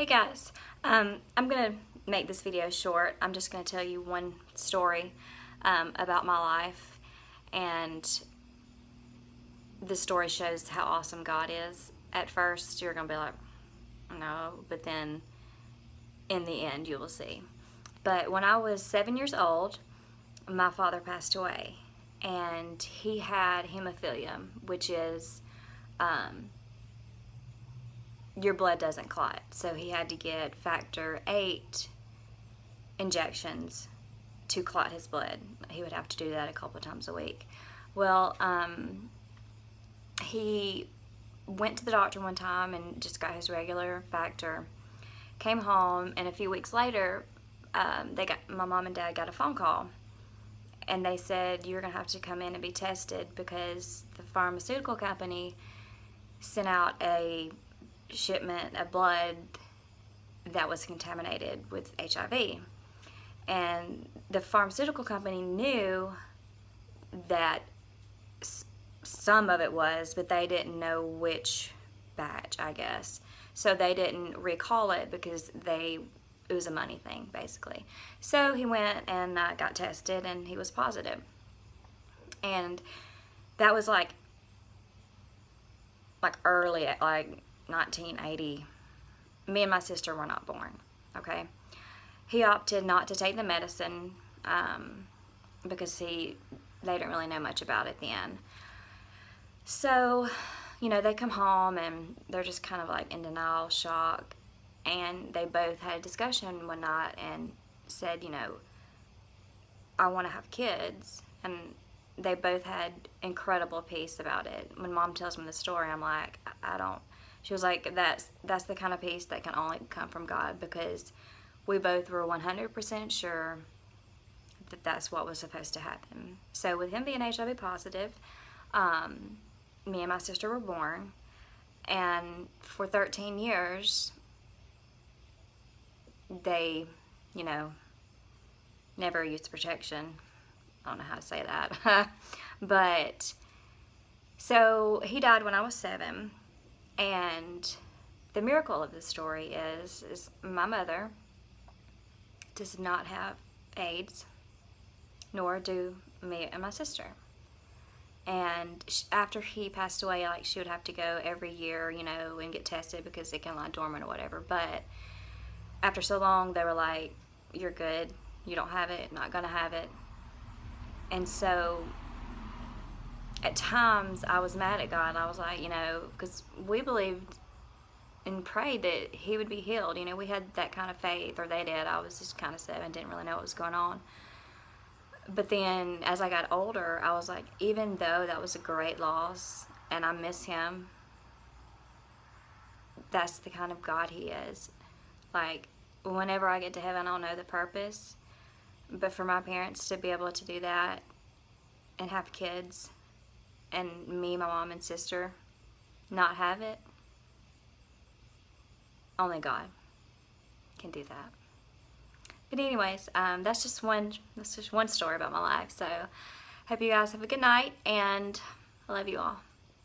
Hey guys, I'm gonna make this video short. I'm just gonna tell you one story about my life, and the story shows how awesome God is. At first you're gonna be like, no, but then in the end you will see. But when I was 7 years old, my father passed away, and he had hemophilia, which is your blood doesn't clot. So he had to get factor 8 injections to clot his blood. He would have to do that a couple of times a week. Well, he went to the doctor one time and just got his regular factor, came home, and a few weeks later, my mom and dad got a phone call, and they said, you're going to have to come in and be tested because the pharmaceutical company sent out a shipment of blood that was contaminated with HIV. And the pharmaceutical company knew that some of it was, but they didn't know which batch, I guess. So they didn't recall it because it was a money thing, basically. So he went and got tested, and he was positive. And that was like early, like 1980. Me and my sister were not born, okay? He opted not to take the medicine because they didn't really know much about it then. So, they come home and they're just kind of like in denial, shock, and they both had a discussion one night and said, I want to have kids. And they both had incredible peace about it. When Mom tells me the story, I'm like, I don't. She was like, that's the kind of peace that can only come from God, because we both were 100% sure that that's what was supposed to happen. So with him being HIV positive, me and my sister were born, and for 13 years, they, never used protection. I don't know how to say that. But, so he died when I was 7, and the miracle of the story is my mother does not have AIDS, nor do me and my sister. And after he passed away, she would have to go every year, and get tested because it can lie dormant or whatever. But after so long, they were like, you're good. You don't have it. Not going to have it. And so at times I was mad at God. I was like, because we believed and prayed that he would be healed. We had that kind of faith, or they did. I was just kind of 7, didn't really know what was going on. But then as I got older, I was like, even though that was a great loss and I miss him, that's the kind of God he is. Like, whenever I get to heaven, I'll know the purpose. But for my parents to be able to do that and have kids, and me, my mom, and sister not have it, only God can do that. But anyways, that's just one story about my life. So hope you guys have a good night, and I love you all.